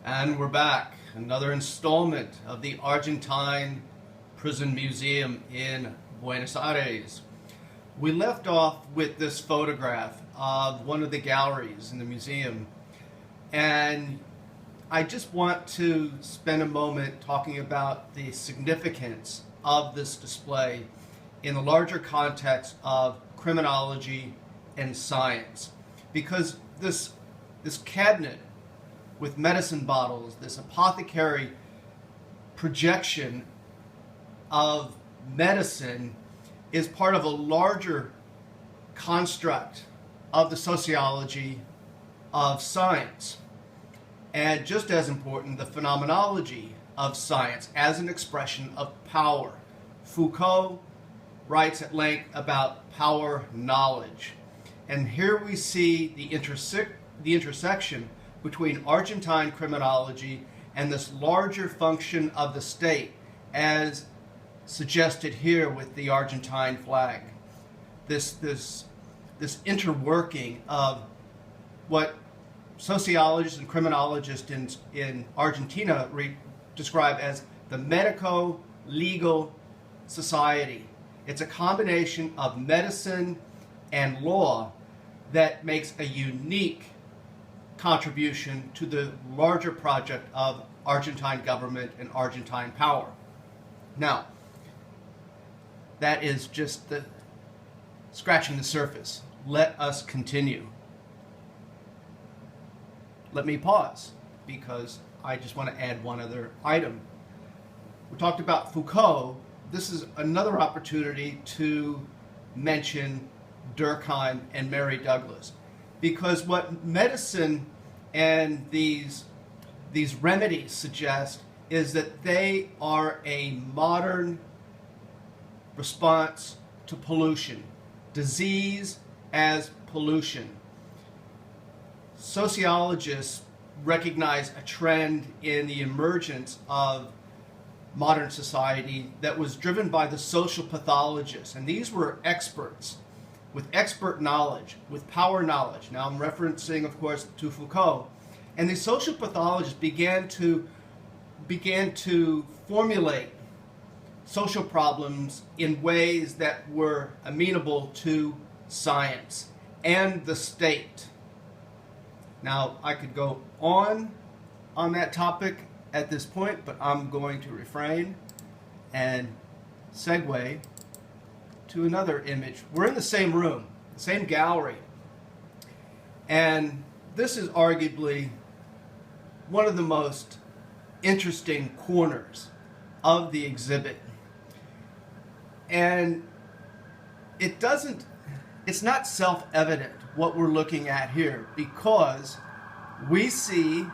And we're back. Another installment of the Argentine Prison Museum in Buenos Aires. We left off with this photograph of one of the galleries in the museum. And I just want to spend a moment talking about the significance of this display in the larger context of criminology and science. Because this cabinet with medicine bottles, this apothecary projection of medicine, is part of a larger construct of the sociology of science. And just as important, the phenomenology of science as an expression of power. Foucault writes at length about power knowledge. And here we see the intersection between Argentine criminology and this larger function of the state, as suggested here with the Argentine flag. This interworking of what sociologists and criminologists in Argentina describe as the medico-legal society. It's a combination of medicine and law that makes a unique contribution to the larger project of Argentine government and Argentine power. Now, that is just scratching the surface. Let us continue. Let me pause, because I just want to add one other item. We talked about Foucault. This is another opportunity to mention Durkheim and Mary Douglas, because what medicine and these remedies suggest is that they are a modern response to pollution, disease as pollution. Sociologists recognize a trend in the emergence of modern society that was driven by the social pathologists, and these were experts with expert knowledge, with power knowledge. Now I'm referencing, of course, to Foucault. And the social pathologists began to formulate social problems in ways that were amenable to science and the state. Now, I could go on that topic at this point, but I'm going to refrain and segue to another image. We're in the same room, the same gallery, and this is arguably one of the most interesting corners of the exhibit. And it's not self-evident what we're looking at here, because we see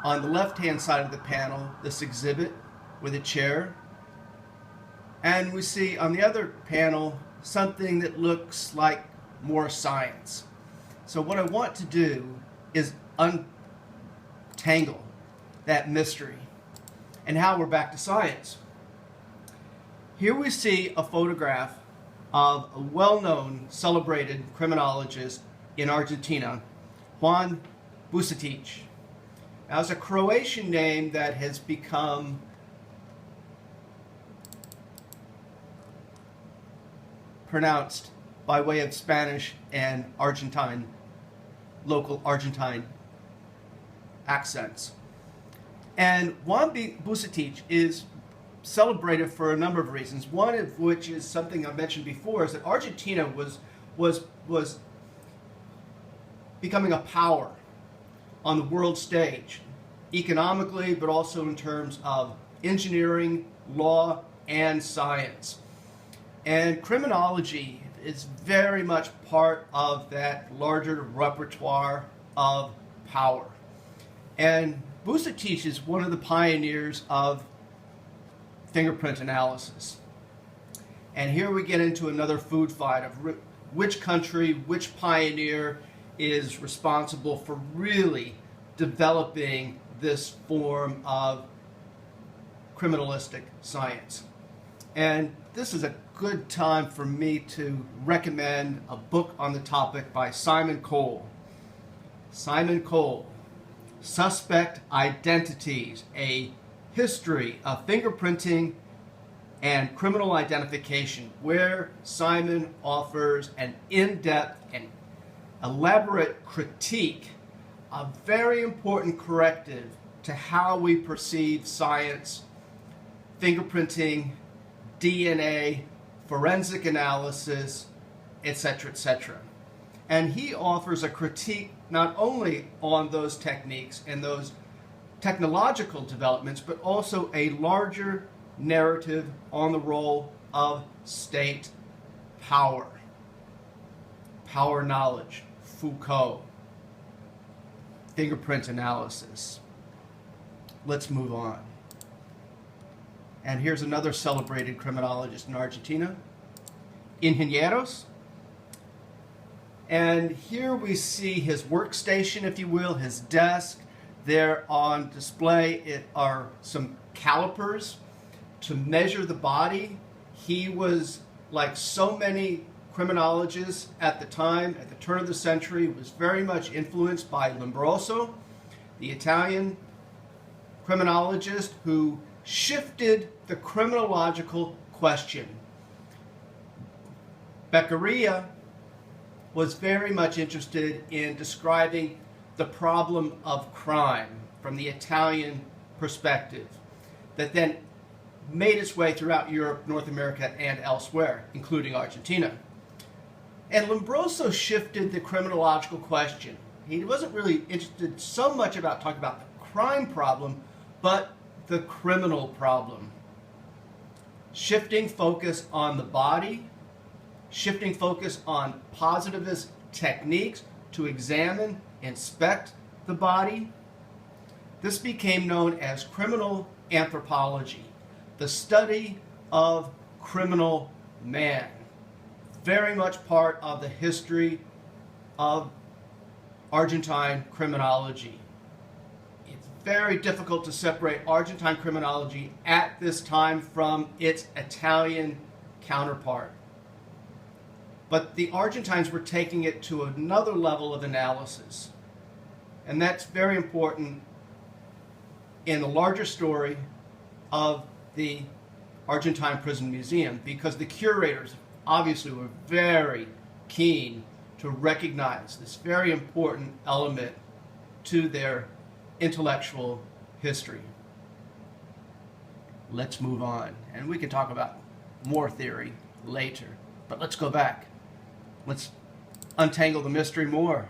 on the left-hand side of the panel this exhibit with a chair, and we see on the other panel something that looks like more science. So what I want to do is untangle that mystery and how we're back to science. Here we see a photograph of a well-known, celebrated criminologist in Argentina, Juan Bucetich. Now, it's a Croatian name that has become pronounced by way of Spanish and Argentine, local Argentine accents. And Juan Bucetich is celebrated for a number of reasons, one of which is something I mentioned before, is that Argentina was becoming a power on the world stage, economically, but also in terms of engineering, law, and science. And criminology is very much part of that larger repertoire of power. And Bucetich is one of the pioneers of fingerprint analysis. And here we get into another food fight of which country, which pioneer is responsible for really developing this form of criminalistic science. And this is a good time for me to recommend a book on the topic by Simon Cole. Simon Cole, Suspect Identities, a history of fingerprinting and criminal identification, where Simon offers an in-depth and elaborate critique, a very important corrective to how we perceive science, fingerprinting, DNA, forensic analysis, etc., etc. And he offers a critique not only on those techniques and those technological developments, but also a larger narrative on the role of state power. Power knowledge, Foucault, fingerprint analysis. Let's move on. And here's another celebrated criminologist in Argentina, Ingenieros. And here we see his workstation, if you will, his desk. There on display are some calipers to measure the body. He was, like so many criminologists at the time, at the turn of the century, was very much influenced by Lombroso, the Italian criminologist who shifted the criminological question. Beccaria was very much interested in describing the problem of crime from the Italian perspective, that then made its way throughout Europe, North America, and elsewhere, including Argentina. And Lombroso shifted the criminological question. He wasn't really interested so much about talking about the crime problem, but the criminal problem. Shifting focus on the body, shifting focus on positivist techniques to examine, inspect the body. This became known as criminal anthropology, the study of criminal man. Very much part of the history of Argentine criminology. It's very difficult to separate Argentine criminology at this time from its Italian counterpart. But the Argentines were taking it to another level of analysis. And that's very important in the larger story of the Argentine Prison Museum, because the curators obviously were very keen to recognize this very important element to their intellectual history. Let's move on, and we can talk about more theory later, but let's go back. Let's untangle the mystery more.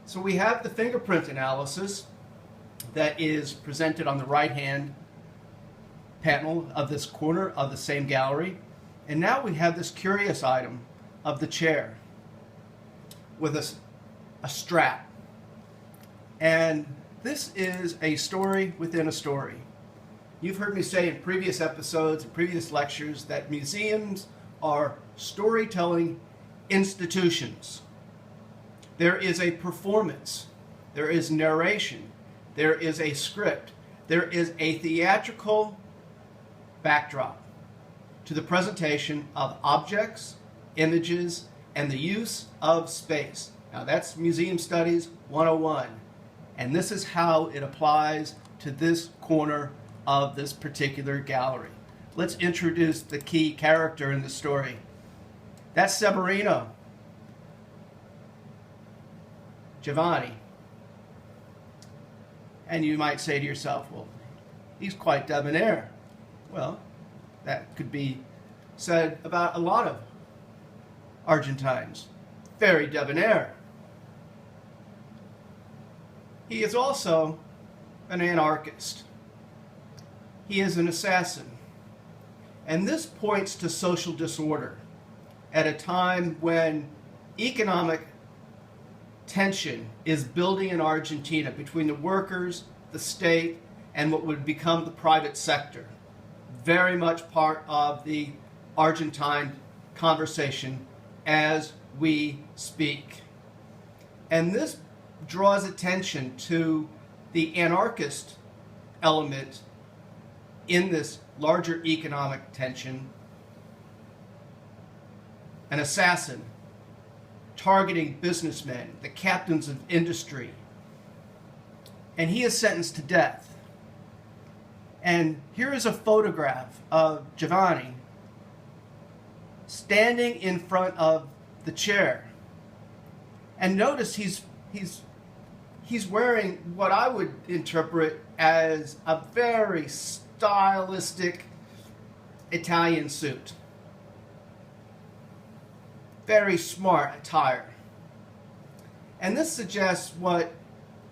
So we have the fingerprint analysis that is presented on the right-hand panel of this corner of the same gallery. And now we have this curious item of the chair with a strap. And this is a story within a story. You've heard me say in previous episodes and previous lectures that museums are storytelling institutions. There is a performance, there is narration, there is a script, there is a theatrical backdrop to the presentation of objects, images, and the use of space. Now that's Museum Studies 101, and this is how it applies to this corner of this particular gallery. Let's introduce the key character in the story. That's Severino, Giovanni. And you might say to yourself, well, he's quite debonair. Well, that could be said about a lot of Argentines. Very debonair. He is also an anarchist. He is an assassin. And this points to social disorder at a time when economic tension is building in Argentina between the workers, the state, and what would become the private sector. Very much part of the Argentine conversation as we speak. And this draws attention to the anarchist element in this larger economic tension. An assassin targeting businessmen, the captains of industry, and he is sentenced to death. And here is a photograph of Giovanni standing in front of the chair. And notice he's wearing what I would interpret as a very stylistic Italian suit. Very smart attire. And this suggests what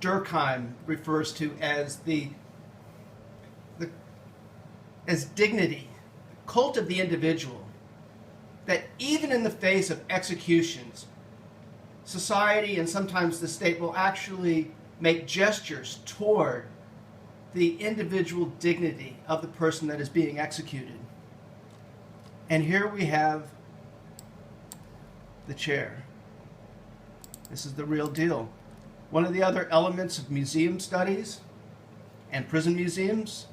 Durkheim refers to as as dignity, cult of the individual, that even in the face of executions, society and sometimes the state will actually make gestures toward the individual dignity of the person that is being executed. And here we have the chair. This is the real deal. One of the other elements of museum studies and prison museums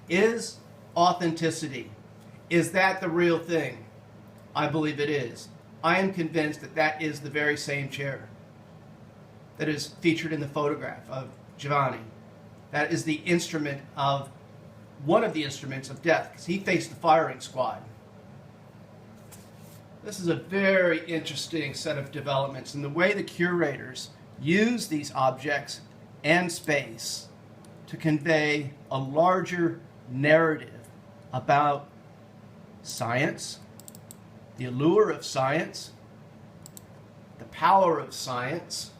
is authenticity. Is that the real thing? I believe it is. I am convinced that that is the very same chair that is featured in the photograph of Giovanni. That is the instrument of, one of the instruments of death, because he faced the firing squad. This is a very interesting set of developments, and the way the curators use these objects and space to convey a larger narrative about science, the allure of science, the power of science,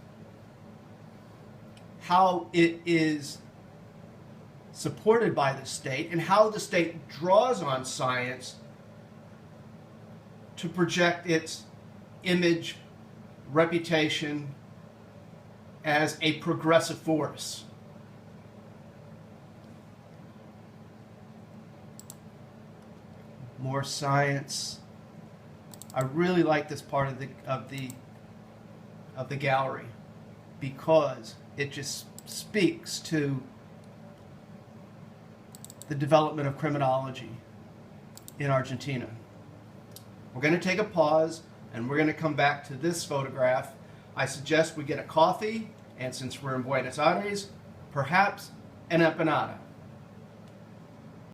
how it is supported by the state, and how the state draws on science to project its image, reputation as a progressive force. More science. I really like this part of the gallery because it just speaks to the development of criminology in Argentina. We're going to take a pause and we're going to come back to this photograph. I suggest we get a coffee, and since we're in Buenos Aires, perhaps an empanada.